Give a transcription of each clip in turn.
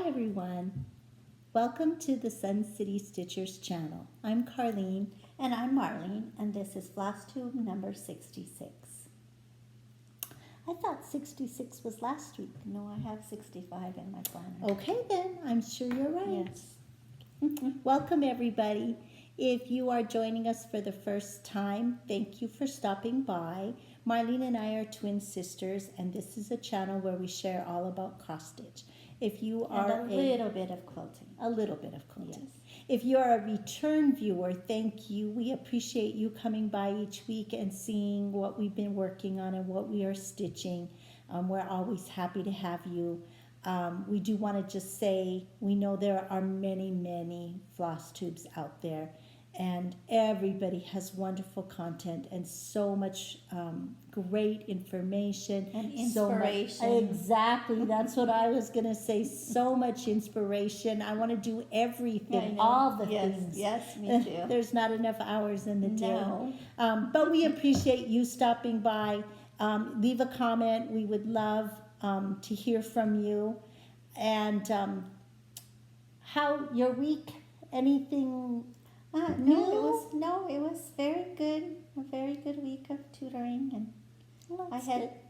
Hi everyone, welcome to the Sun City Stitchers channel. I'm Carlene. And I'm Marlene, and this is Flosstube number 66. I thought 66 was last week. No, I have 65 in my planner. Okay then, I'm sure you're right. Yes. Welcome everybody. If you are joining us for the first time, thank you for stopping by. Marlene and I are twin sisters, and this is a channel where we share all about cross stitch. If you are And a little bit of quilting. A little bit of quilting. Yes. If you are a return viewer, thank you. We appreciate you coming by each week and seeing what we've been working on and what we are stitching. We're always happy to have you. We do want to just say, we know there are many floss tubes out there, and everybody has wonderful content and so much great information and inspiration. Exactly, that's what I was going to say. So much inspiration. I want to do everything, all the things. Yes, me too. There's not enough hours in the day. No. But we appreciate you stopping by. Leave a comment. We would love to hear from you. And how your week? Anything? It was very good. A very good week of tutoring, and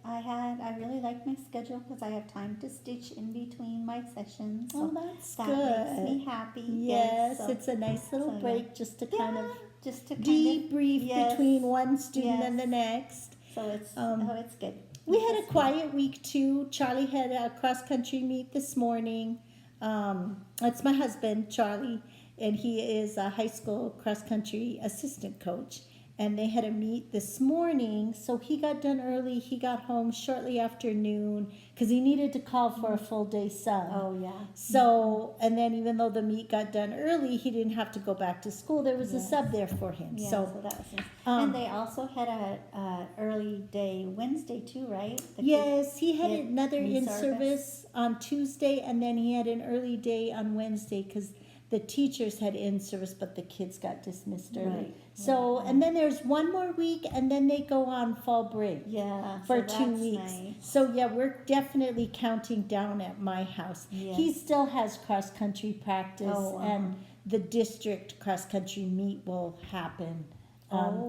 I really like my schedule because I have time to stitch in between my sessions. So that's that good. makes me happy. Yes, so, it's a nice little break just to kind of debrief between one student and the next. So it's good. We had a quiet week too. Charlie had a cross country meet this morning. That's my husband, Charlie, and he is a high school cross country assistant coach. And they had a meet this morning, so he got done early. He got home shortly after noon because he needed to call for a full day sub. Oh, yeah. So, and then even though the meet got done early, he didn't have to go back to school. There was a sub there for him. Yeah, so that was nice. And they also had a early day Wednesday too, right? Yes, he had another in-service on Tuesday, and then he had an early day on Wednesday because the teachers had in-service, but the kids got dismissed early. Right. So, and then there's one more week, and then they go on fall break. Yeah, for 2 weeks. Nice. So yeah, we're definitely counting down at my house. Yes. He still has cross-country practice, and the district cross-country meet will happen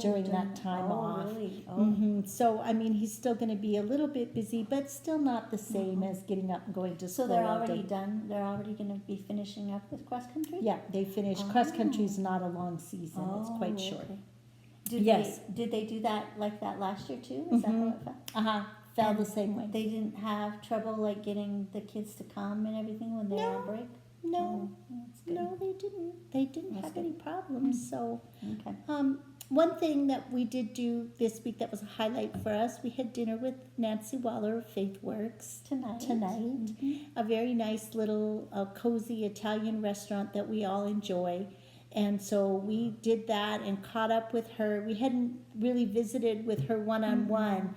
during that time off. Really? So, I mean, he's still going to be a little bit busy, but still not the same as getting up and going to school. So they're already done? They're already going to be finishing up with cross-country? Yeah, they finished. Cross-country is not a long season. It's quite short. Okay. Did they do that like that last year too? Is that how it felt? Felt the same way. They didn't have trouble like getting the kids to come and everything when they were on break? No, no, they didn't. They didn't have any problems. So, one thing that we did do this week that was a highlight for us, we had dinner with Nancy Wahler of Faithwurks tonight. A very nice little cozy Italian restaurant that we all enjoy. And so we did that and caught up with her. We hadn't really visited with her one-on-one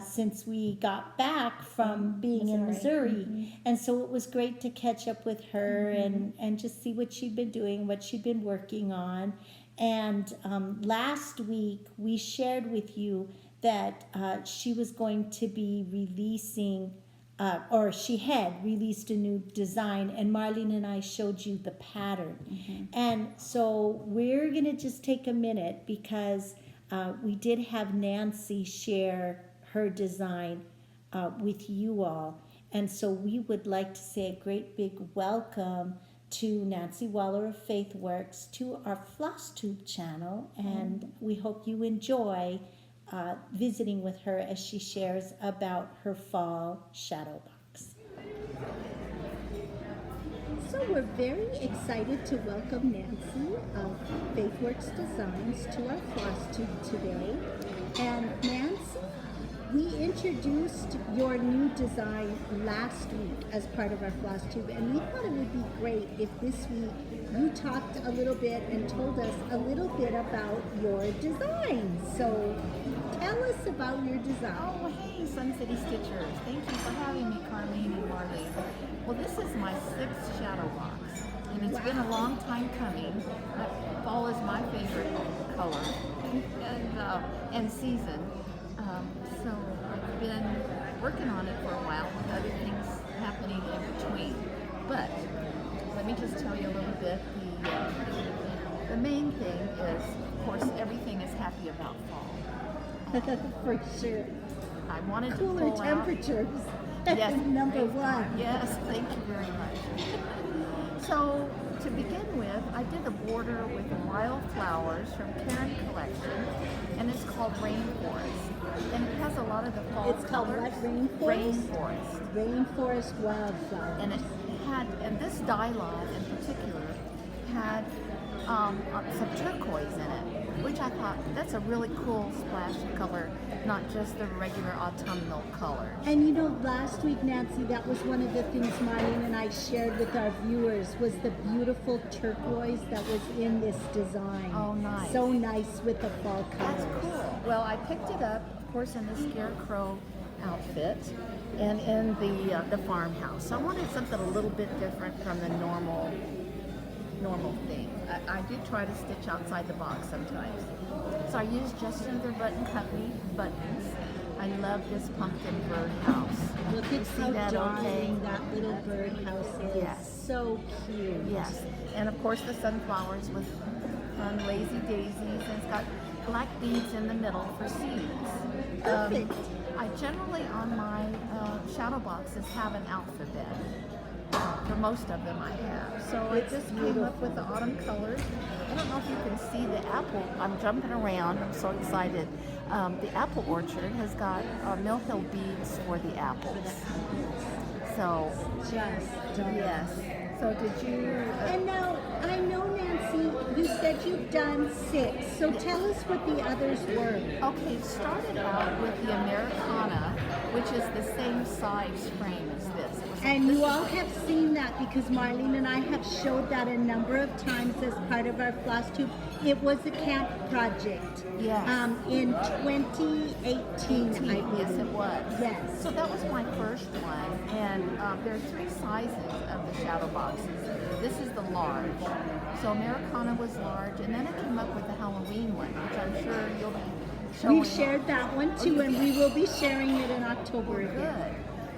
since we got back from being in Missouri. And so it was great to catch up with her and just see what she'd been doing, what she'd been working on. And last week we shared with you that she was going to be releasing, or she had released a new design, and Marlene and I showed you the pattern. And so we're going to just take a minute because we did have Nancy share her design with you all. And so we would like to say a great big welcome to Nancy Wahler of Faithwurks to our Flosstube channel, and we hope you enjoy visiting with her as she shares about her Fall Shadowbox. So we're very excited to welcome Nancy of Faithwurks Designs to our Flosstube today. And Nancy, we introduced your new design last week as part of our Flosstube, and we thought it would be great if this week you talked a little bit and told us a little bit about your design. So tell us about your design. Oh, hey, Sun City Stitchers. Thank you for having me, Carlene and Marlene. Well, this is my 6th shadow box, and it's been a long time coming. Fall is my favorite color and season. So I've been working on it for a while with other things happening in between. But with, the main thing is, of course, everything is happy about fall. For sure. I wanted to Cooler pull out. temperatures. Yes, Number praise one. God. Yes, thank you very much. So, to begin with, I did a border with wildflowers from Karen Collection, and it's called Rainforest. And it has a lot of the fall It's called colors. what? Rainforest? Rainforest. Rainforest wildflower. And it had, and this dye lot in particular had some turquoise in it, which I thought that's a really cool splash of color, not just the regular autumnal colors. And you know, last week, Nancy, that was one of the things Marlene and I shared with our viewers was the beautiful turquoise that was in this design. Oh, nice. So nice with the fall colors. That's cool. Well, I picked it up, of course, in the scarecrow outfit and in the farmhouse. So I wanted something a little bit different from the normal thing. I do try to stitch outside the box sometimes. So I use Just Another Button Company buttons. I love this pumpkin birdhouse. Look You at see how that darling okay? that little birdhouse is. Yes. So cute. Yes, and of course the sunflowers with fun lazy daisies, and it's got black beads in the middle for seeds. Perfect. I generally on my shadow boxes have an alphabet. For most of them I have. So I It's just came beautiful. up with the autumn colors. I don't know if you can see the apple. I'm jumping around. I'm so excited. The apple orchard has got Mill Hill beads for the apples. So, Just darling. yes. So did you... And now, I know, Nancy, you said you've done 6, so tell us what the others were. Okay, started out with the Americana, which is the same size frame as this. It was And this you is- all have seen that because Marlene and I have showed that a number of times as part of our Flosstube. It was a camp project. Yes. In 2018, I believe. Yes, it was. Yes. So that was my first one, and there are 3 sizes of the shadow boxes. This is the large. So Americana was large, and then I came up with the Halloween one, which I'm sure you'll be showing. We've shared that one too, and we will be sharing it in October again.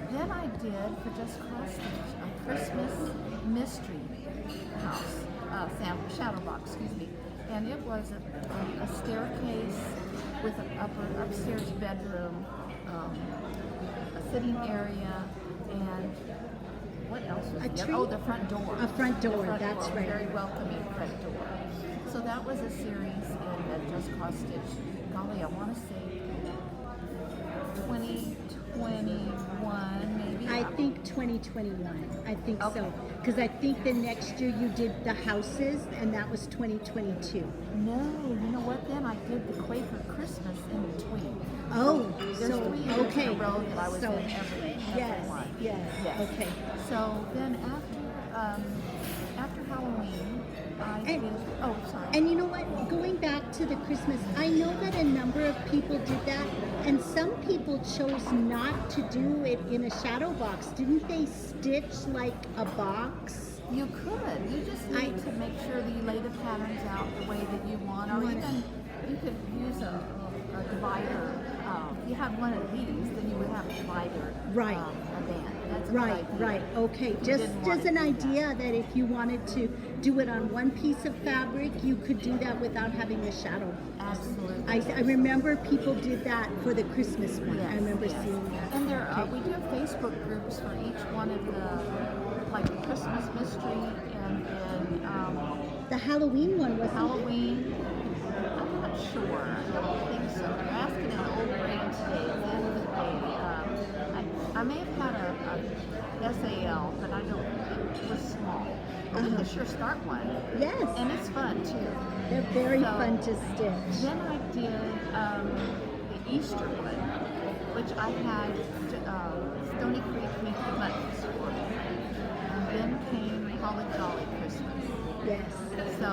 Good. Then I did for Just Cross Stitch a Christmas mystery house, shadow box, excuse me, and it was a staircase with an upstairs bedroom, a sitting area, and what else was A there? tree? Oh, the front door. A front door, The front that's door, right. Very welcoming front door. So that was a series in Just Cross Stitch. Golly, I want to say 2021 maybe. I think 2021. I think Okay. so. Because I think the next year you did the houses, and that was 2022. No, you know what then? I did the Quaker Christmas in between. Oh, There's so 3 years okay. in a row that I was So, in every yes, one. yes, Yes. okay. So then after Halloween, I And- did, oh, sorry. And you know what? Going back to the Christmas, I know that a number of people did that, and some people chose not to do it in a shadow box. Didn't they stitch like a box? You could. You just need to make sure that you lay the patterns out the way that you want, or even you could use a divider. If you have one of these, then you would have a divider. Right. A band. That's a good Right, idea. right, okay. You Just didn't want as to an do that. idea that if you wanted to do it on one piece of fabric, you could do that without having a shadow. Absolutely. I remember people did that for the Christmas one. I remember yes. seeing that. And there, Okay. we do have Facebook groups for each one of the, like the Christmas mystery and then The Halloween one was Halloween. I'm not sure. I don't think so. You're asking an old brain today. At the end of the day, I may have had a SAL, but I don't. It was small. But we can sure start one, Yes, and it's fun too. they're very So- fun to stitch. Then I did the Easter one, which I had Stony Creek make the buttons for. And then came Holly Jolly Christmas. Yes. So,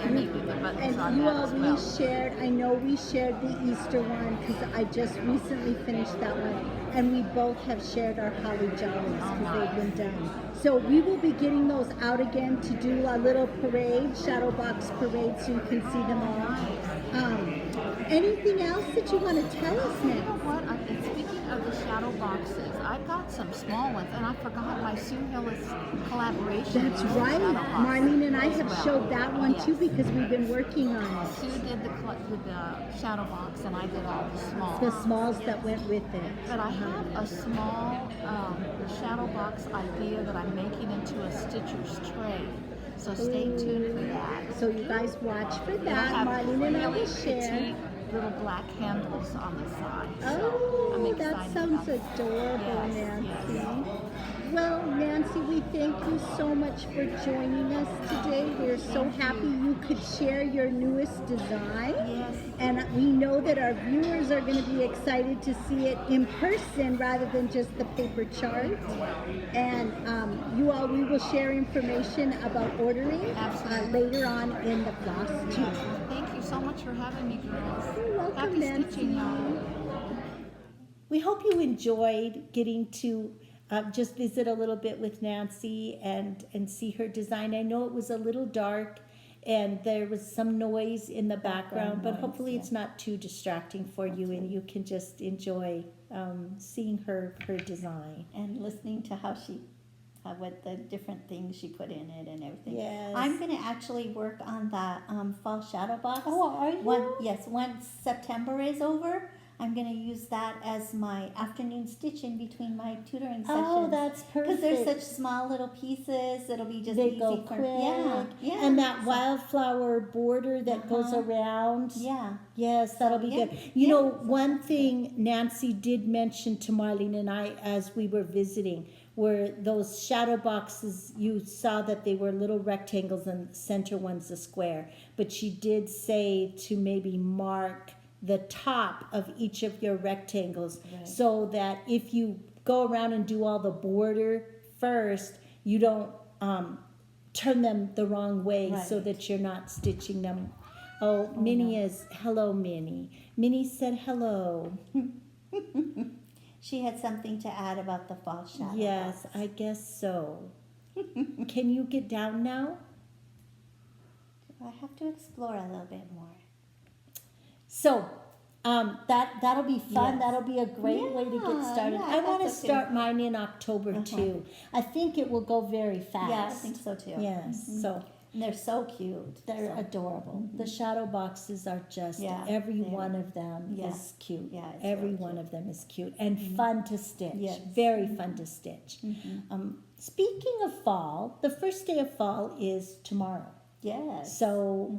and they did the buttons on And you that all, as well. I know we shared the Easter one because I just recently finished that one. And we both have shared our Holly Jollies because they've been done. So we will be getting those out again to do a little parade, shadow box parade, so you can see them all. anything else that you want to tell us You know now? what? And speaking of the shadow boxes, I've got some small ones, and I forgot my Sue Hillis collaboration. That's with right. shadow boxes Marlene and I as have well. showed that one too Yes. because we've been working on it. Sue did the shadow box, and I did all the small. The smalls that went with it. But I have a small shadow box idea that I'm making into a stitcher's tray. So stay tuned for that. So you guys watch for It'll that. have Marlene and I really will share. petite little black handles on the side. So Oh, I'm that excited sounds about that. adorable, Yes, Nancy. yes. Well, Nancy, we thank you so much for joining us today. We're so happy you could share your newest design. Yes. And we know that our viewers are going to be excited to see it in person rather than just the paper chart. And you all, we will share information about ordering Absolutely. later on in the Flosstube. Thank you so much for having me, girls. You're welcome, Happy Nancy. stitching, y'all. We hope you enjoyed getting to just visit a little bit with Nancy and see her design. I know it was a little dark and there was some noise in the background, but noise, hopefully yeah. it's not too distracting for you and you can just enjoy seeing her design. And listening to how she, what the different things she put in it and everything. Yes. I'm going to actually work on that Fall Shadowbox. Oh, are you? Once September is over, I'm going to use that as my afternoon stitching between my tutoring sessions. Oh, that's perfect. Because they're such small little pieces, it'll be just They easy go for quick. yeah. And that So- wildflower border that goes around. Yeah. Yes, that'll be yeah. good. You Yeah. know, one thing Nancy did mention to Marlene and I as we were visiting were those shadow boxes. You saw that they were little rectangles and the center one's a square. But she did say to maybe mark the top of each of your rectangles Right. so that if you go around and do all the border first, you don't turn them the wrong way so Right. that you're not stitching them. Oh, Minnie is, hello, Minnie. Minnie said hello. She had something to add about the Fall Shadowbox. Yes, I guess so. Can you get down now? I have to explore a little bit more. So, that'll be fun. Yes. That'll be a great way to get Yeah, started. yeah, I want to that's okay. start mine in October too. I think it will go very fast. Yeah, I think so too. Yes, so And they're so cute. they're so. adorable. The shadow boxes are just, Yeah, every they are. one of them Yeah. is cute. Yeah, it's Every really one cute. of them is cute and fun to stitch. Yes. Very fun to stitch. Speaking of fall, the first day of fall is tomorrow. Yes. So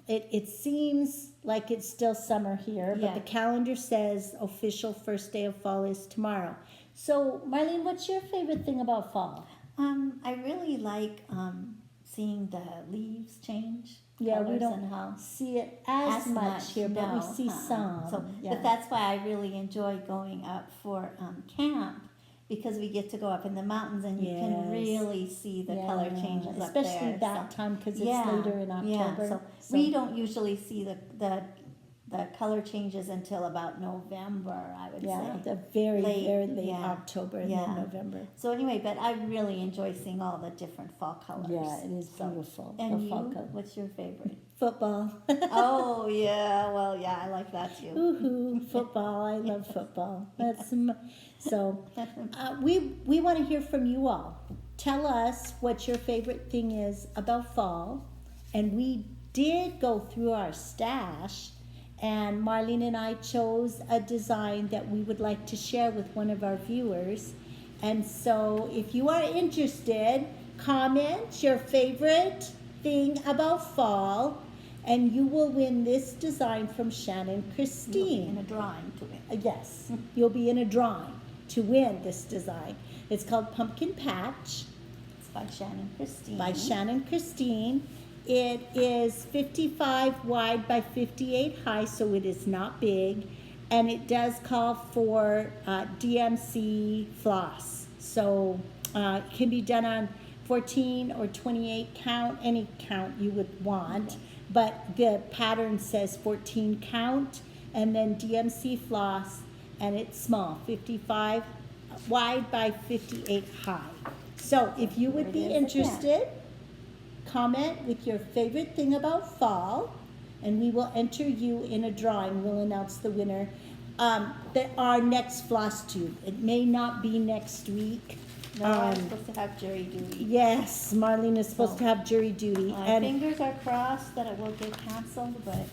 it seems like it's still summer here, but Yeah. the calendar says official first day of fall is tomorrow. So Marlene, what's your favorite thing about fall? I really like seeing the leaves change. Yeah, we colors don't and how see it as much here, but we no, see some. So, yeah. but that's why I really enjoy going up for camp because we get to go up in the mountains and you can Yes. really see the color Yeah, changes up especially there. that So- time because it's yeah, later in October. Yeah, so we don't usually see the color changes until about November, I would yeah, say. the very Late, late yeah, October and yeah. then November. So anyway, but I really enjoy seeing all the different fall colors. Yeah, it is So- beautiful. And the you, fall color. what's your favorite? Football. Oh yeah, well yeah, I like that too. Woohoo, football. I love football. So we want to hear from you all. Tell us what your favorite thing is about fall. And we did go through our stash, and Marlene and I chose a design that we would like to share with one of our viewers. And so if you are interested, comment your favorite thing about fall, and you will win this design from Shannon Christine. In a drawing to it. Yes, you'll be in a drawing to win this design. It's called Pumpkin Patch It's by Shannon Christine. by Shannon Christine. It is 55 wide by 58 high, so it is not big. And it does call for DMC floss. So it can be done on 14 or 28 count, any count you would want. But the pattern says 14 count and then DMC floss, and it's small, 55 wide by 58 high. So if you would be There it is again. interested, comment with your favorite thing about fall, and we will enter you in a drawing. We'll announce the winner. Our next Flosstube. It may not be next week. No, I'm supposed to have jury duty. Yes, Marlene is supposed to have jury duty. My fingers are crossed that it will get canceled, but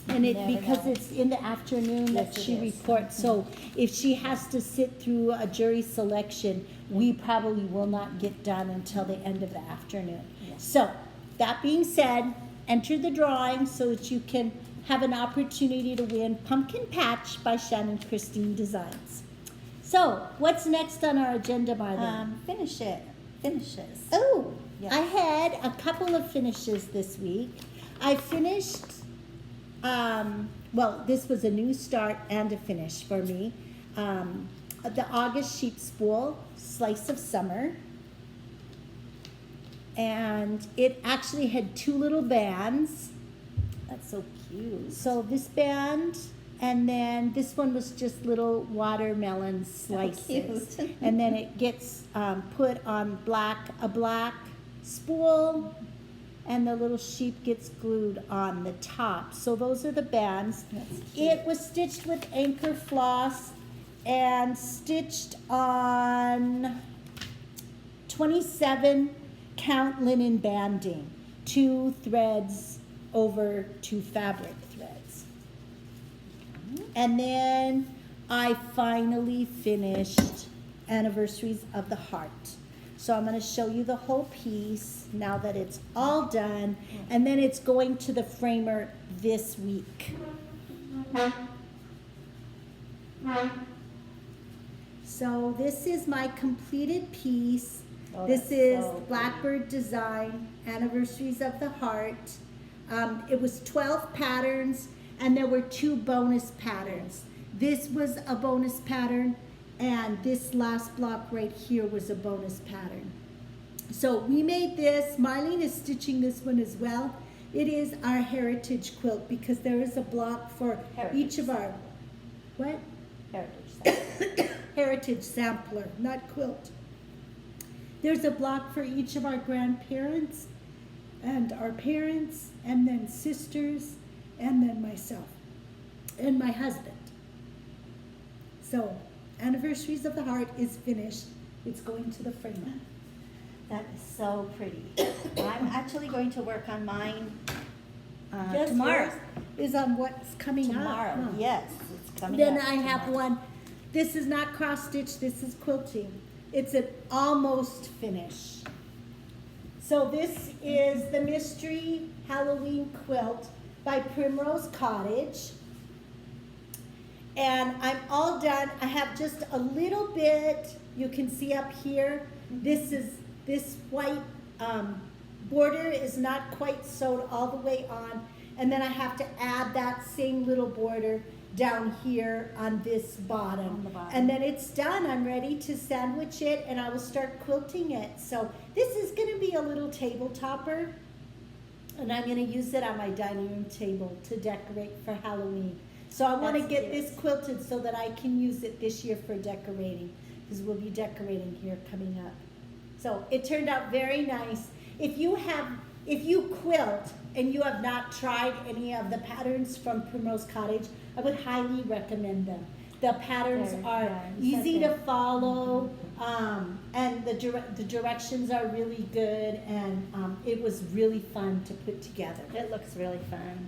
Because it's in the afternoon that Yes, it she is. reports, so if she has to sit through a jury selection, we probably will not get done until the end of the afternoon. Yes. So, that being said, enter the drawing so that you can have an opportunity to win Pumpkin Patch by Shannon Christine Designs. So, what's next on our agenda, Marlene? Finishes. Oh, Yes. I had a couple of finishes this week. I finished, well, this was a new start and a finish for me. The August Sheep Spool Slice of Summer. And it actually had two little bands. That's so cute. So this band, and then this one was just little watermelon slices. cute. And then it gets put on a black spool, and the little sheep gets glued on the top. So those are the bands. That's cute. It was stitched with anchor floss and stitched on 27 count linen banding, 2 threads over 2 fabric threads. And then I finally finished Anniversaries of the Heart. So I'm going to show you the whole piece now that it's all done, and then it's going to the framer this week. So this is my completed piece. Oh, This that's is so pretty. Blackbird Design, Anniversaries of the Heart. It was 12 patterns, and there were 2 bonus patterns. This was a bonus pattern, and this last block right here was a bonus pattern. So we made this. Marlene is stitching this one as well. It is our heritage quilt because there is a block for each of our, what? Heritage. Heritage sampler, not quilt. There's a block for each of our grandparents and our parents, and then sisters, and then myself and my husband. So Anniversaries of the Heart is finished. It's going to the framer. That is so pretty. I'm actually going to work on mine Yes, tomorrow. yours is on what's coming Tomorrow, up. Huh? yes, it's coming Then up I have tomorrow. one. This is not cross stitch. This is quilting. It's an almost finish. So this is the Mystery Halloween Quilt by Primrose Cottage. And I'm all done. I have just a little bit, you can see up here. This white border is not quite sewed all the way on. And then I have to add that same little border down here on this bottom. On the bottom. And then it's done. I'm ready to sandwich it, and I will start quilting it. So this is going to be a little table topper, and I'm going to use it on my dining room table to decorate for Halloween. So I want to That's get cute. this quilted so that I can use it this year for decorating, because we'll be decorating here coming up. So it turned out very nice. If you quilt and you have not tried any of the patterns from Primrose Cottage, I would highly recommend them. The patterns Very are nice. easy to follow, and the directions are really good, and it was really fun to put together. It looks really fun.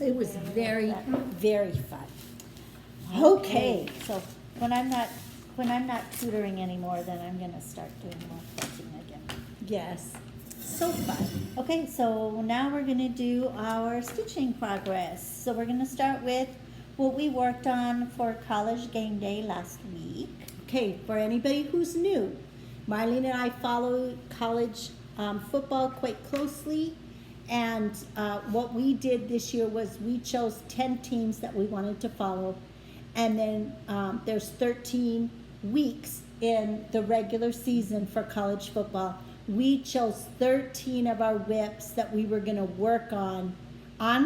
It was very, very fun. Okay. So when I'm not tutoring anymore, then I'm gonna start doing more quilting again. Yes, so fun. Okay, so now we're gonna do our stitching progress. So we're gonna start with what we worked on for college game day last week. Okay, for anybody who's new, Marlene and I follow college football quite closely, and what we did this year was we chose 10 teams that we wanted to follow, and then there's 13 weeks in the regular season for college football. We chose 13 of our whips that we were going to work on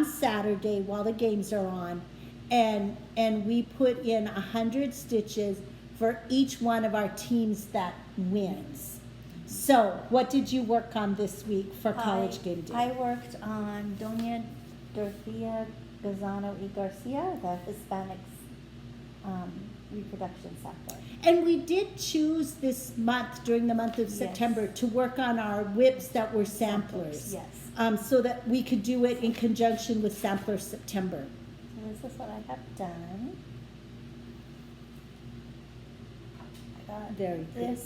Saturday while the games are on, and we put in 100 stitches for each one of our teams that wins. So what did you work on this week for college game day? I worked on Dorothea Gazano y Garcia, the Hispanics reproduction sampler. And we did choose this month, during the month of Yes. September, to work on our whips that were samplers. Yes. So that we could do it in conjunction with Sampler September. So this is what I have done. I got Very good.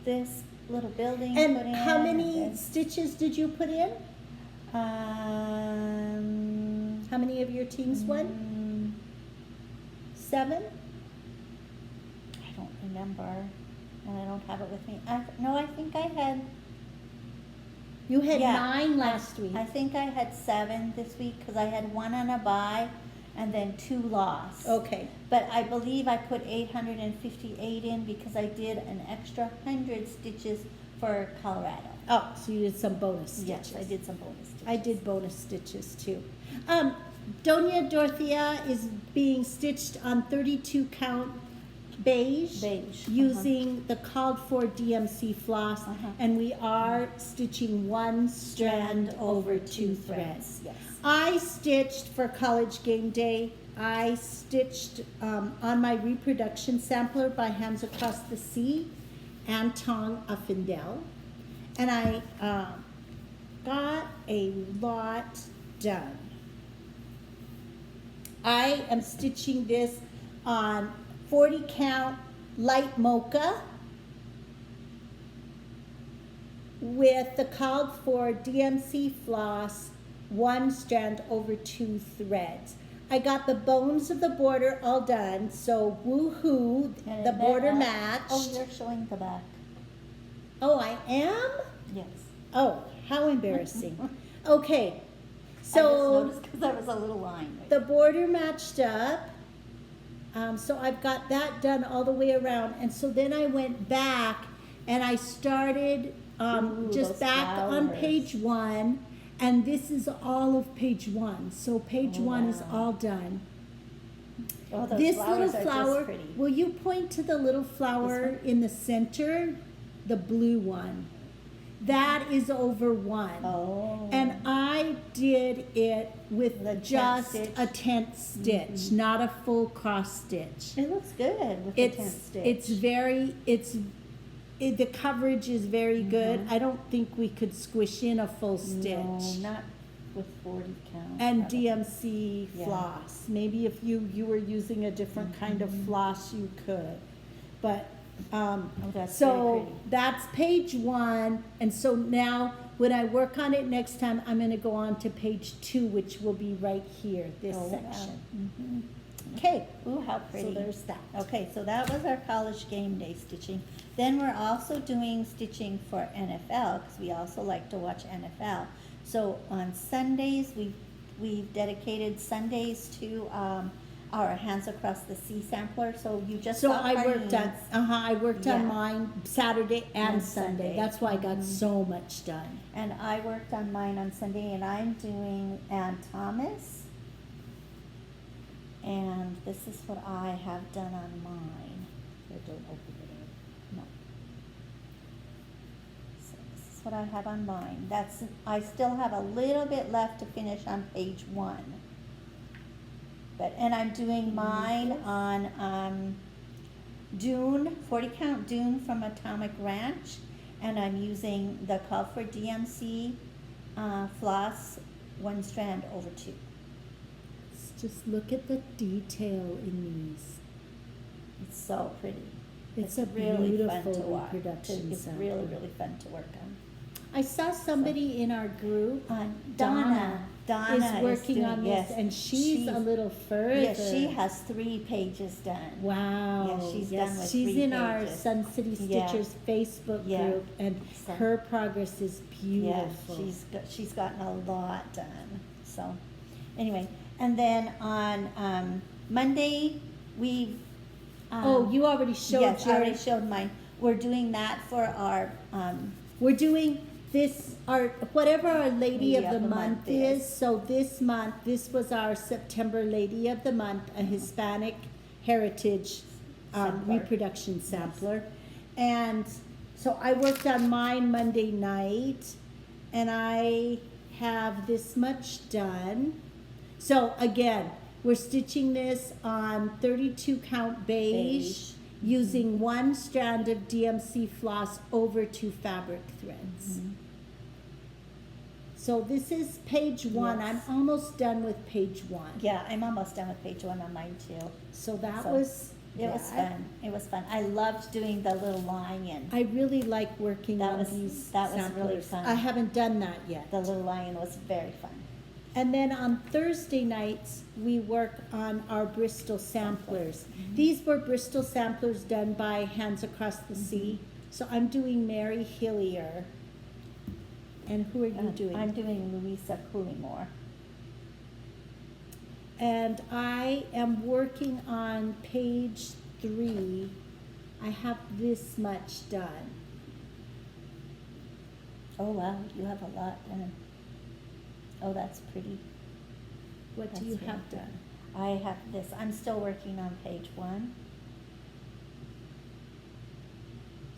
this little building put in. And how many and this. stitches did you put in? How many of your teams won? 7? I don't remember, and I don't have it with me. I think I had. You had Yeah, 9 last week. I think I had 7 this week because I had 1 on a buy and then 2 lost. Okay. But I believe I put 858 in because I did an extra 100 stitches for Colorado. Oh, so you did some bonus stitches. Yes, I did some bonus stitches. I did bonus stitches too. Dorothea is being stitched on 32 count beige, using the called for DMC floss, and we are stitching 1 strand over 2 threads. Yes. I stitched for college game day. I stitched on my reproduction sampler by Hands Across the Sea and Tong Uffindell, and I got a lot done. I am stitching this on 40 count light Mocha with the called for DMC floss, 1 strand over 2 threads. I got the bones of the border all done, so woohoo, And the it border matched. Oh, matched. you're showing the back. Oh, I am? Yes. Oh, how embarrassing. Okay, I just so noticed because there was a little line. Right the border matched up. So I've got that done all the way around. And so then I went back and I started Ooh, just those back on flowers. page 1. And this is all of page 1. So page Oh, 1 is wow. all done. Oh, those This flowers little are flower, just pretty. will you point to the little flower This in the center? The blue one. That is over 1. Oh. And I did it with The tent just stitch? a tent stitch, not a full cross stitch. It looks good with the tent stitch. The coverage is very good. I don't think we could squish in a full stitch. No, not with 40 count. And That would- DMC Yeah. floss. Maybe if you were using a different kind of floss, you could. But, Oh, that's very so pretty. that's page 1. And so now when I work on it next time, I'm going to go on to page 2, which will be right here, this Oh, wow. section. Okay, Ooh, how pretty. so there's that. Okay, so that was our college game day stitching. Then we're also doing stitching for NFL because we also like to watch NFL. So on Sundays, we've dedicated Sundays to our Hands Across the Sea sampler. So you just So saw I worked on, Carlene's. I worked on Yeah. mine Saturday and And Sunday. Sunday. That's why I got so much done. And I worked on mine on Sunday, and I'm doing Ann Thomas. And this is what I have done on mine. Here, don't open it. No. So this is what I have on mine. I still have a little bit left to finish on page 1. And I'm doing mine on Dune, 40 count Dune from Atomic Ranch. And I'm using the call for DMC floss, 1 strand over 2. Just look at the detail in these. It's so pretty. It's a really fun beautiful to watch. reproduction It's sample. really, really fun to work on. I saw somebody in our group, Donna is working doing, on yes. this, and she's a little further. Yes, she has 3 pages done. Wow. Yeah, she's yes, done with she's 3 in our pages. Sun City Yeah. Stitchers Facebook Yeah. group, and So- her progress is Yeah, beautiful. she's gotten a lot done. So, anyway, and then on Monday we. Oh, you already showed Yes, I already yours. showed mine. We're doing that for our We're doing this, our whatever our Lady of the Month is. is. So this month, this was our September Lady of the Month, a Hispanic heritage Sampler. reproduction sampler. And so I worked on mine Monday night, and I have this much done. So again, we're stitching this on 32 count beige, using one strand of DMC floss over 2 fabric threads. So this is page 1. Yes. I'm almost done with page 1. Yeah, I'm almost done with page 1 on mine too. So that So, was It was that. fun. It was fun. I loved doing the little lion. I really like working That on was- these that was really samplers. fun. I haven't done that yet. The little lion was very fun. And then on Thursday nights, we work on our Bristol samplers. These were Bristol samplers done by Hands Across the Sea. So I'm doing Mary Hillier. And who are you doing? I'm doing Louisa Coolymore. And I am working on page 3. I have this much done. Oh wow, you have a lot done. Oh, that's pretty. What do That's you really have good. done? I have this. I'm still working on page 1.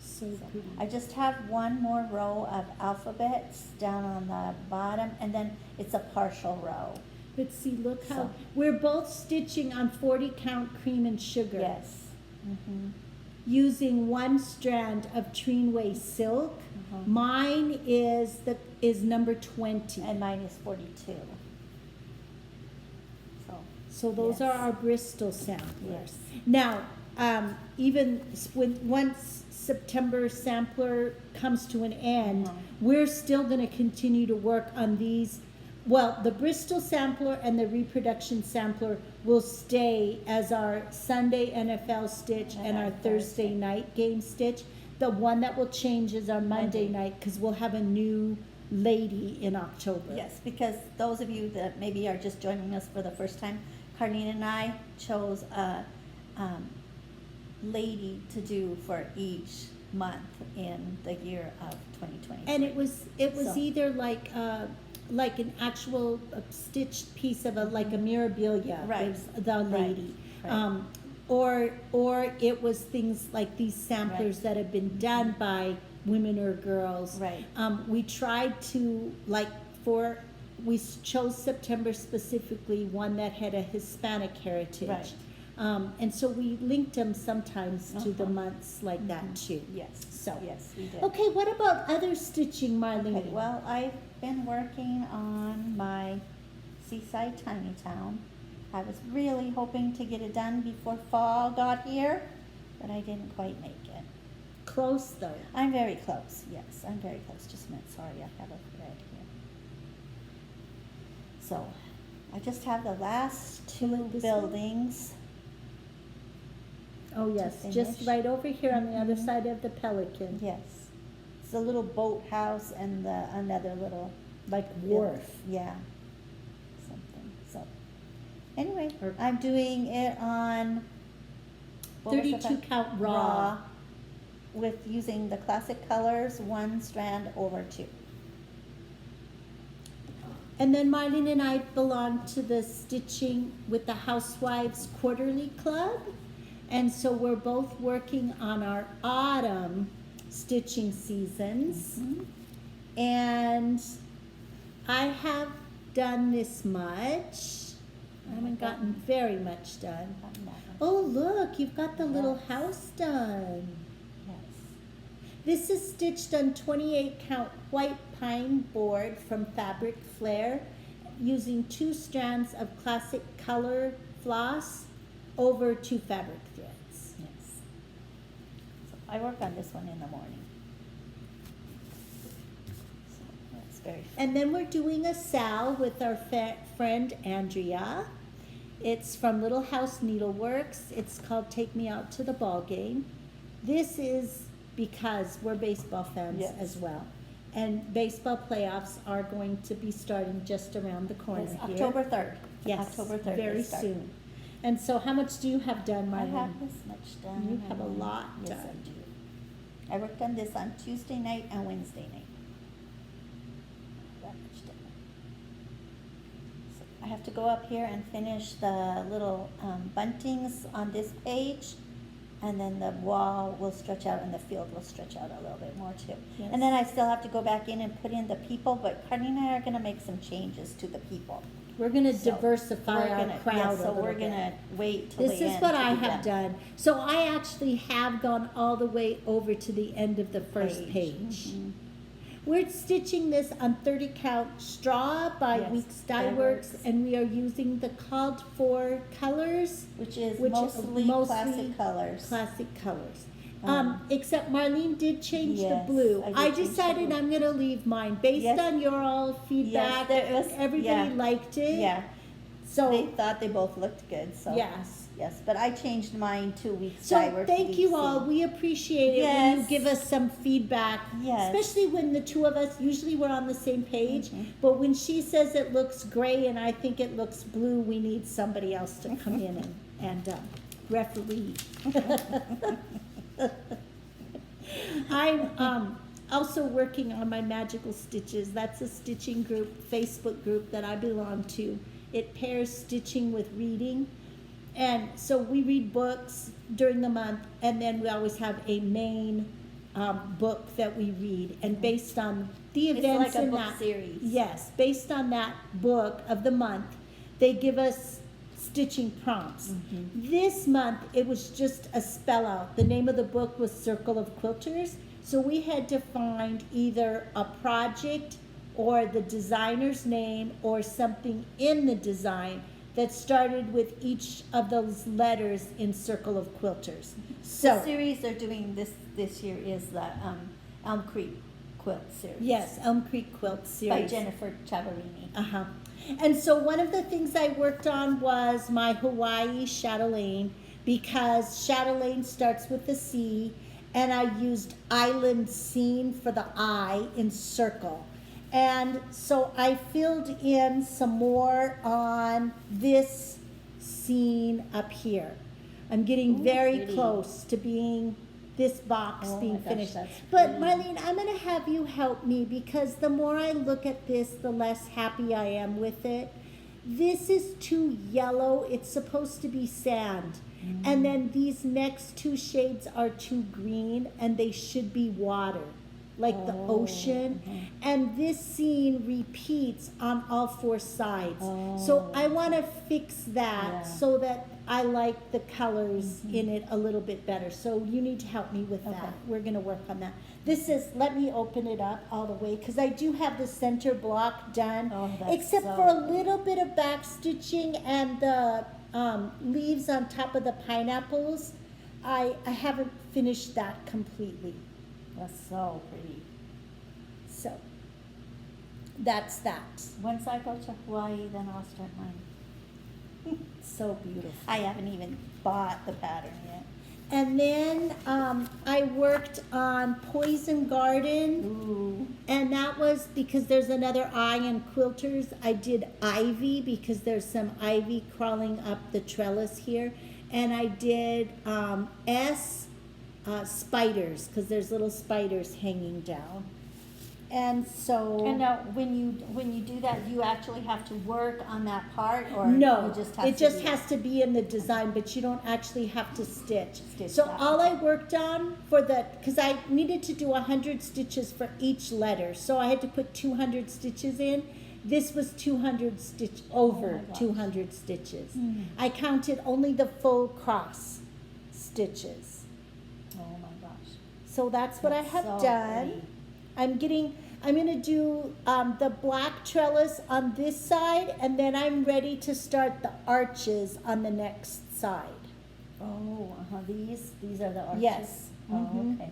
So pretty. I just have one more row of alphabets down on the bottom, and then it's a partial row. But see, look how, So- we're both stitching on 40 count cream and sugar. Yes. Using one strand of Treenway silk. Mine is number 20. And mine is 42. So, So those yes. are our Bristol samplers. Yes. Now, once September sampler comes to an end, we're still going to continue to work on these. Well, the Bristol sampler and the reproduction sampler will stay as our Sunday NFL stitch and our Thursday night game stitch. The one that will change is our Monday night, because we'll have a new lady in October. yes, because those of you that maybe are just joining us for the first time, Carlene and I chose a lady to do for each month in the year of 2020. And it was So- either like an actual stitched piece of like a mirabilia, Right. was the lady, right. or it was things like these samplers Right. that have been done by women or girls. Right. We tried to we chose September specifically one that had a Hispanic heritage. Right. And so we linked them sometimes to the Uh-huh. months like that too. Yes, So. yes, we did. Okay, what about other stitching, Marlene? Okay, well, I've been working on my Seaside Tiny Town. I was really hoping to get it done before fall got here, but I didn't quite make it. Close though. I'm very close, yes, I'm very close. Just a minute, sorry, I have a thread here. So, I just have the last two Like this one? buildings. Oh yes, just finish. right over here on the other Mhm. side of the Pelican. Yes. It's a little boathouse and another little Like wharf. Yeah, something, so. Anyway, Or- I'm doing it on. what was the 32 fa- count raw. with using the classic colors, one strand over 2. And then Marlene and I belong to the Stitching with the Housewives Quarterly Club. And so we're both working on our autumn stitching seasons. And I have done this much. I haven't gotten very much done. Oh, look, you've got the little Yes. house done. Yes. This is stitched on 28 count white pine board from Fabric Flair using 2 strands of classic color floss over 2 fabric threads. Yes. So I work on this one in the morning. So that's very fun. And then we're doing a sal with our friend Andrea. It's from Little House Needleworks. It's called Take Me Out to the Ball Game. This is because we're baseball fans Yes. as well. And baseball playoffs are going to be starting just around the corner It's here. October 3rd. Yes, October 3rd. very they start. soon. And so how much do you have done, I Marlene? have this much done. You have a lot Yes, done. I do. I worked on this on Tuesday night and Wednesday night. That much done. So I have to go up here and finish the little buntings on this page. and then the wall will stretch out and the field will stretch out a little bit more too. Yes. And then I still have to go back in and put in the people, but Carly and I are gonna make some changes to the people. We're gonna So, diversify We're our gonna- crowd yeah, a so little we're bit. gonna wait till the This end. is what to I do have that. done. So I actually have gone all the way over to the end of the first page. Mhm. We're stitching this on 30 count straw by Yes, Weeks Dye Dye Works. Works, and we are using the called for colors, Which is Which mostly mostly classic colors. classic colors. Um, Except Marlene did change yes, the blue. I did I change the decided blue. I'm gonna leave mine based Yes. on your all feedback. there was- Everybody yeah. liked it. Yeah, So they thought they both looked good, so. yes. Yes, but I changed mine 2 weeks. So thank you all. We appreciate it when you Yes. give us some feedback. Yes. Especially when the two of us, usually we're on the same page, Mhm. but when she says it looks gray and I think it looks blue, we need somebody else to come in and referee. I'm also working on my magical stitches. That's a stitching group, Facebook group that I belong to. It pairs stitching with reading. And so we read books during the month, and then we always have a main book that we read. And based on the It's events like a in book that, series. yes, based on that book of the month, they give us stitching prompts. Mm-hmm. This month, it was just a spell out. The name of the book was Circle of Quilters. So we had to find either a project or the designer's name or something in the design that started with each of those letters in Circle of Quilters. The So, series they're doing this year is the Elm Creek Quilt series. yes, Elm Creek Quilt Series. By Jennifer Ciavarini. Uh-huh. And so one of the things I worked on was my Hawaii chatelaine, because chatelaine starts with a C, and I used island scene for the I in circle. And so I filled in some more on this scene up here. I'm getting Ooh, very pretty. close to being this box Oh my being gosh, finished. that's But pretty. Marlene, I'm gonna have you help me, because the more I look at this, the less happy I am with it. This is too yellow. It's supposed to be sand. And then these next two shades are too green, and they should be water, like the Oh, ocean. mhm. And this scene repeats on all four sides. So Oh. I want to fix that Yeah. so that I like the colors in it a little bit better. So you need to help me with Okay. that. We're going to work on that. This is, let me open it up all the way, because I do have the center block done. Oh, that's Except so for a pretty. little bit of back stitching and the leaves on top of the pineapples. I haven't finished that completely. That's so pretty. So that's that. Once I go to Hawaii, then I'll start mine. So beautiful. I haven't even bought the pattern yet. And then I worked on Poison Garden, Ooh. and that was because there's another I in quilters. I did ivy because there's some ivy crawling up the trellis here. And I did spiders, because there's little spiders hanging down. And so... And now, when you do that, you actually have to work on that part, or No, you just it just be- has to be in the design, but you don't actually have to stitch. Stitch So that. all I worked on for the, because I needed to do 100 stitches for each letter, so I had to put 200 stitches in. This was 200 stitch, over my gosh. 200 stitches. Hmm. I counted only the full cross stitches. Oh my gosh. So that's what I That's have so done. pretty. I'm gonna do the black trellis on this side, and then I'm ready to start the arches on the next side. Oh, these are the arches? Yes. Oh, Mhm. okay.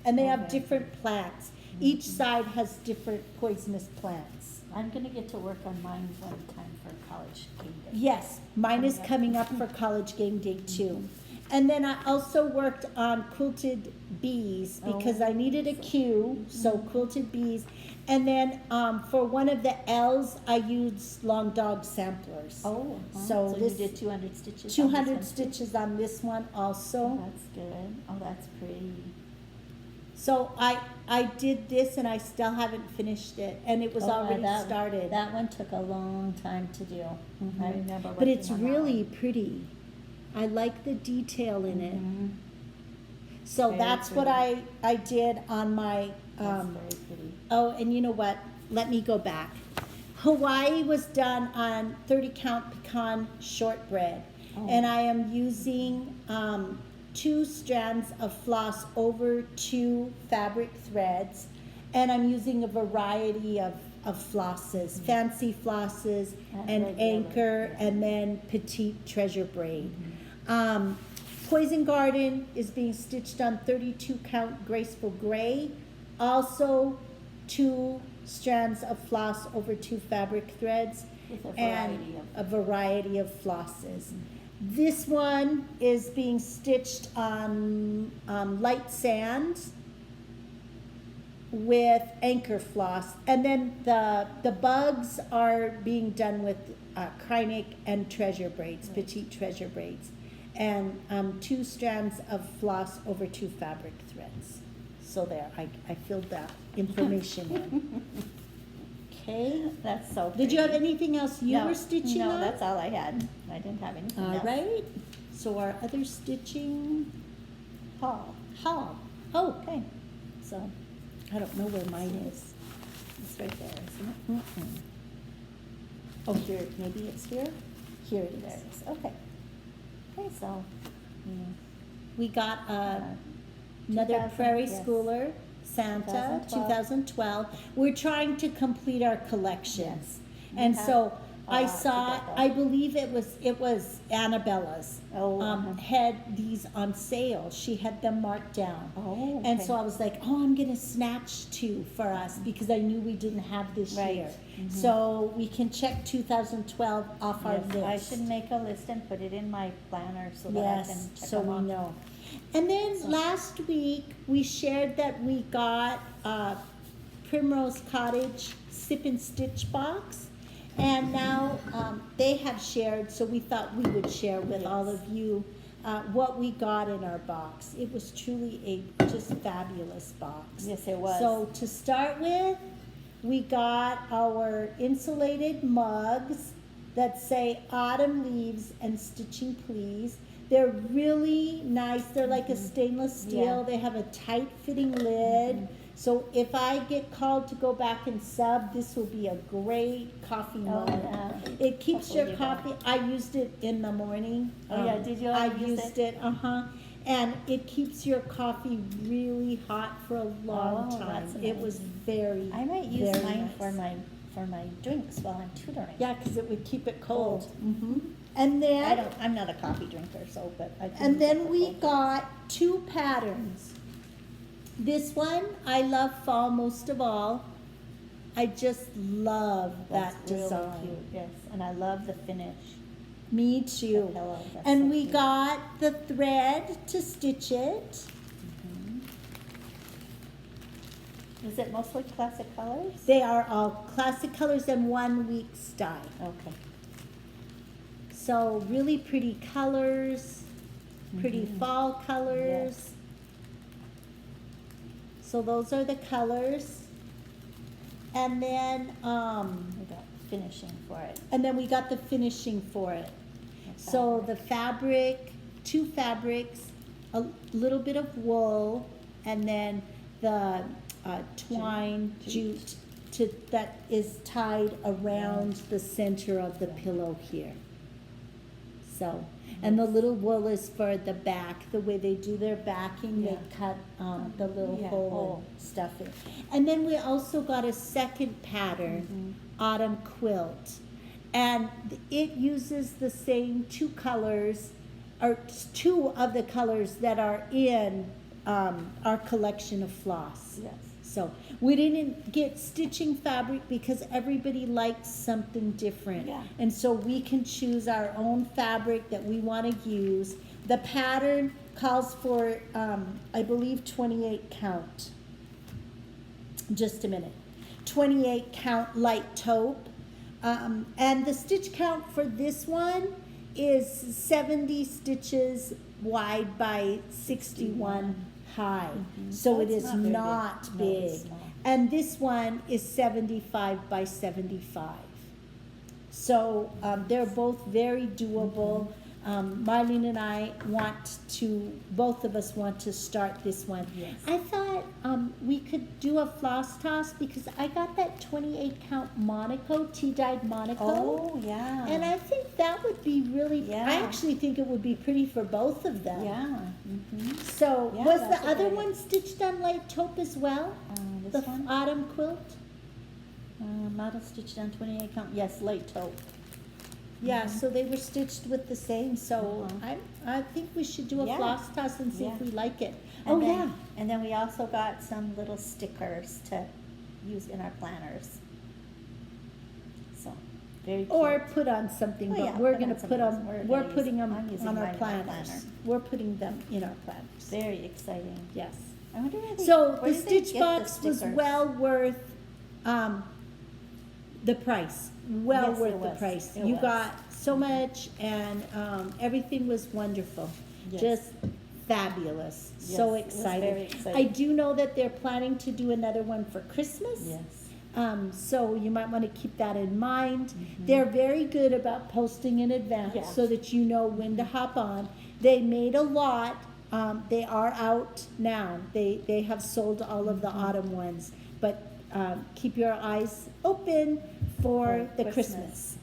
And they Oh, have very different plants. Each side has different poisonous plants. I'm gonna get to work on mine one time for college game day. Yes, mine is coming up for college game day too. And then I also worked on quilted bees because I needed a queue, so quilted bees. And then for one of the L's, I used long dog samplers. Oh, So so this- you did 200 stitches? on this 200 one? stitches on this one also. Oh, that's good. Oh, that's pretty. So I did this and I still haven't finished it, and it was Oh, already that- started. That one took a long time to do. I remember But it's working on that really one. pretty. I like the detail in it. Mhm. So Very that's what I did on my, That's very pretty. oh, and you know what? Let me go back. Hawaii was done on 30 count pecan shortbread. Oh. And I am using 2 strands of floss over 2 fabric threads. And I'm using a variety of flosses, fancy flosses and regular, anchor yeah. and then petite treasure braid. Poison Garden is being stitched on 32 count graceful gray. Also 2 strands of floss over 2 fabric threads. With a and variety of- a variety of flosses. This one is being stitched on light sand with anchor floss, and then the bugs are being done with Kreinik and treasure braids, petite treasure braids, and 2 strands of floss over 2 fabric threads. So there, I filled that information in. Okay. That's so pretty. Did you have anything else you No, were stitching on? No, that's all I had. I didn't have anything All else. right. So our other stitching Paul. haul. Oh, okay. So I don't know where mine is. It's right there, isn't it? Mm-mm. Oh, here. Maybe it's here. Here it There is. it is. Okay. Okay, so, We got another 2000, Prairie yes. Schooler Santa 2012. We're trying to complete our collections. Yes. And We have so a I lot to saw, get done. I believe it was Annabella's. Oh, Had these on sale. She had them marked down. Oh, And okay. so I was like, oh, I'm gonna snatch 2 for us because I knew we didn't have this Right. year. Mhm. So we can check 2012 off our Yes, list. I should make a list and put it in my planner so that I can Yes, check so them we off. know. And then So- last week, we shared that we got Primrose Cottage Sip and Stitch box. And now they have shared, so we thought we would share with all Yes. of you what we got in our box. It was truly a just fabulous box. Yes, it was. So to start with, we got our insulated mugs that say autumn leaves and stitching please. They're really nice. They're like a stainless steel. Yeah. They have a tight fitting lid. So if I get called to go back and sub, this will be a great coffee Oh, mug. yeah. It keeps Hopefully your you coffee. I used it in the morning. Oh, yeah, did you I ever use used it, and it keeps your coffee really hot for a long Oh, time. that's It was amazing. very, I might use very mine nice. for my drinks while I'm tutoring. Yeah, because it would keep it cold. Cold. Mm-hmm. And then, I'm not a coffee drinker, so, but I can and use it then for we cold got 2 patterns. This one, I love fall most of all. I just love drinks. that That's really design. cute, yes, and I love the finish. Me The too. pillow, that's And so we cute. got the thread to stitch it. Is it mostly classic colors? They are all classic colors and 1 week style. Okay. So really pretty colors, pretty Mhm. fall colors. Yes. So those are the colors. And then, We got finishing for it. we got the finishing for it. The So fabric. the fabric, 2 fabrics, a little bit of wool, and then the twine jute that is tied around the center of the pillow here. So, and the little wool is for the back, the way they do their backing, they Yeah. cut the little Yeah, hole hole. and stuff in. And then we also got a second pattern, autumn quilt. And it uses the same 2 colors, or 2 of the colors that are in our collection of floss. Yes. So we didn't get stitching fabric because everybody likes something different. Yeah. And so we can choose our own fabric that we want to use. The pattern calls for, I believe, 28 count. Just a minute. 28 count light taupe. And the stitch count for this one is 70 stitches wide by 61 high. So it That's is not very big. not No, big. it's not. And this one is 75 by 75. So they're both very doable. Marlene and I both of us want to start this one. Yes. I thought we could do a floss toss because I got that 28 count Monaco, tea-dyed Monaco. Oh, yeah. And I think that would be really, Yeah. I actually think it would be pretty for both of them. Yeah. So, Yeah, was that's the a other great- one stitched on light taupe as well? This The one? autumn quilt? Model stitched on 28 count, yes, light taupe. Yeah, so they were stitched with the same, so Uh-huh. I think we should do a Yeah. floss toss and see if Yeah. we like it. And Oh, then- yeah. And then we also got some little stickers to use in our planners. So, very cute. Or put on something, Oh, but yeah, we're put gonna on put something. them, We're we're gonna putting use- them I'm using on mine our in my planners. planner. We're putting them in our planners, Very exciting. yes. I wonder where they, So where the did they stitch get box the was stickers? well worth, the price, well Yes, it worth the was. price. It You was. got so much and, everything was wonderful, Yes. just fabulous, Yes, so it was excited. very exciting. I do know that they're planning to do another one for Christmas. Yes. So you might want to keep that in mind. They're very good about posting in advance Yeah. so that you know when to hop on. They made a lot. They are out now. They have sold all of the autumn ones, but keep your eyes open for the Christmas.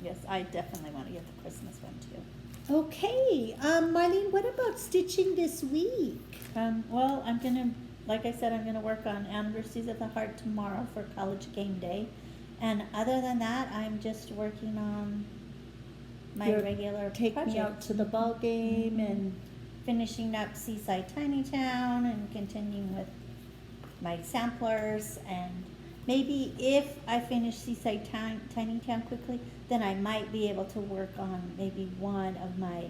Yes, I definitely want to get the Christmas one too. Okay, Marlene, what about stitching this week? Well, I'm gonna, like I said, I'm gonna work on Anniversaries of the Heart tomorrow for college game day. And other than that, I'm just working on my Your regular Take projects. me out to the ball game and Finishing up Seaside Tiny Town and continuing with my samplers, and maybe if I finish Seaside Tiny Town quickly, then I might be able to work on maybe one of my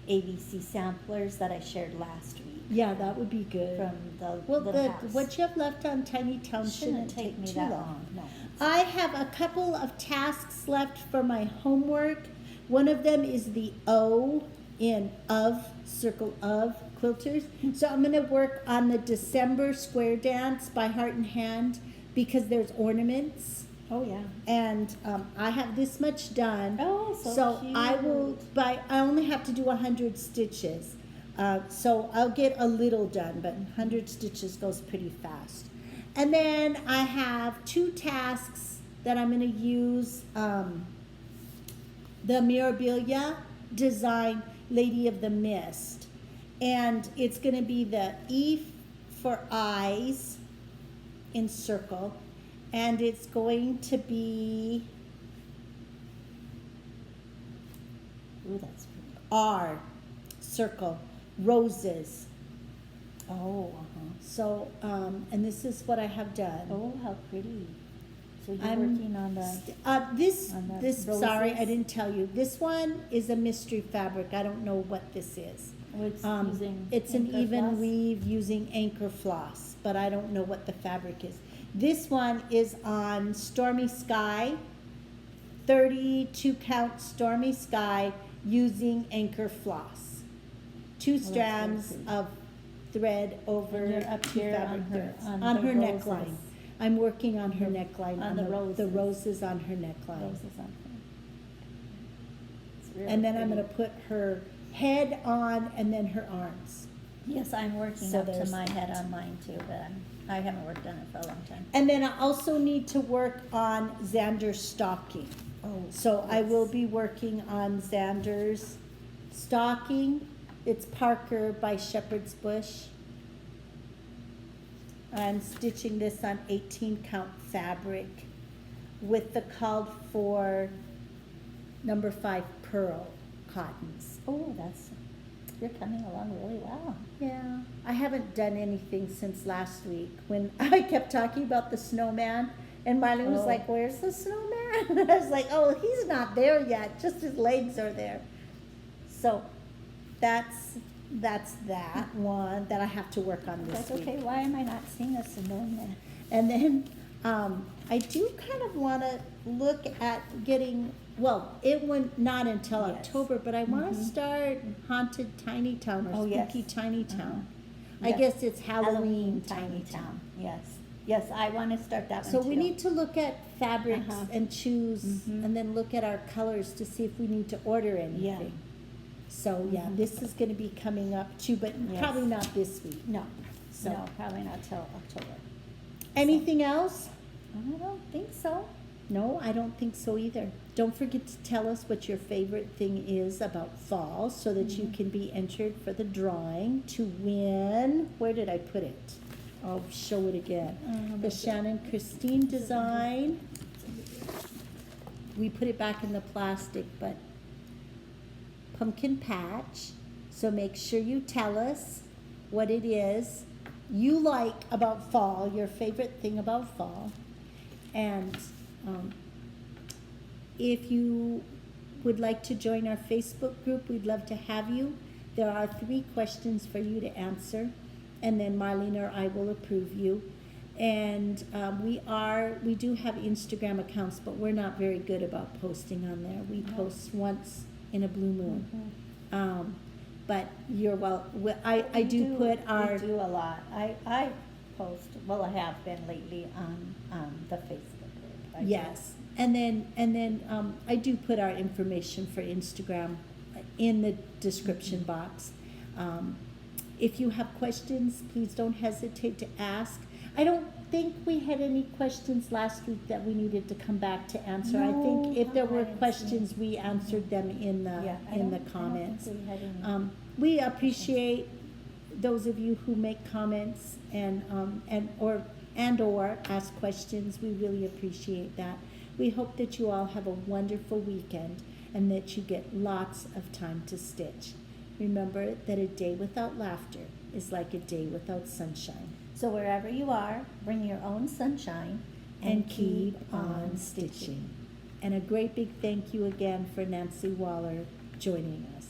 ABC samplers that I shared last week yeah, that would be good. from the Well, little house. what you have left on Tiny Town shouldn't take me too that long. No. I have a couple of tasks left for my homework. One of them is the O in Circle of Quilters. So I'm gonna work on the December Square Dance by Heart and Hand because there's ornaments. Oh, yeah. And I have this much done. Oh, so cute. I will, I only have to do 100 stitches. So I'll get a little done, but 100 stitches goes pretty fast. And then I have 2 tasks that I'm gonna use, the Mirabilia design Lady of the Mist. And it's gonna be the E for eyes in circle. And it's going to be Ooh, that's pretty. R, circle, roses. Oh, So, and this is what I have done. Oh, how pretty. So you're I'm working on the, This, on the sorry, I roses? didn't tell you. This one is a mystery fabric. I don't know what this is. it's using. It's an anchor even floss? weave using anchor floss, but I don't know what the fabric is. This one is on Stormy Sky, 32 count Stormy Sky using anchor floss. 2 that's very strands pretty. of thread over And you're up 2 here fabric on her- threads. on On the her roses. neckline. I'm working on her neckline, on the the roses. roses on her neckline. Roses on her. It's really And then I'm pretty. gonna put her head on and then her arms. Yes, I'm working So up to there's my head that. on mine too, but I haven't worked on it for a long time. And then I also need to work on Xander's stocking. Oh, So I will be working on Xander's stocking. It's Parker by Shepherd's Bush. I'm stitching this on 18 count fabric with the called for number 5 pearl cottons. Oh, you're coming along really well. Yeah, I haven't done anything since last week when I kept talking about the snowman and Marlene was Oh. like, "Where's the snowman?" And I was like, "Oh, he's not there yet, just his legs are there." So that's that one that I have to work on this That's week. okay, why am I not seeing a snowman? And then I do kind of want to look at getting, well, it went not until Yes. October, but I want to start Haunted Tiny Town Oh, or yes. Spooky Tiny Town. I Yes. guess it's Halloween Tiny Town. Yes, yes, I want to start that one So too. we need to look at fabrics Uh-huh. and choose, Mhm. and then look at our colors to see if we need to order anything. Yeah. So, yeah, this is gonna be coming up too, but Yes. probably not this week. No, So- no, probably not till October. Anything else? I don't think so. No, I don't think so either. Don't forget to tell us what your favorite thing is about fall so that you can be entered for the drawing to win. Where did I put it? I'll show it again. The Shannon Christine design. We put it back in the plastic, but pumpkin patch. So make sure you tell us what it is you like about fall, your favorite thing about fall. And if you would like to join our Facebook group, we'd love to have you. There are 3 questions for you to answer, and then Marlene or I will approve you. And we do have Instagram accounts, but we're not very good about posting on there. We post once in a blue moon. But you're I do put our. We do a lot. I post, well, I have been lately on the Facebook group. I do. Yes, and then I do put our information for Instagram in the description box. If you have questions, please don't hesitate to ask. I don't think we had any questions last week that we needed to come back to answer. I think if there were questions, we answered them in Yeah, the comments. I don't think we had any. We appreciate those of you who make comments or ask questions. We really appreciate that. We hope that you all have a wonderful weekend and that you get lots of time to stitch. Remember that a day without laughter is like a day without sunshine. So wherever you are, bring your own sunshine And keep on stitching. And a great big thank you again for Nancy Wahler joining us.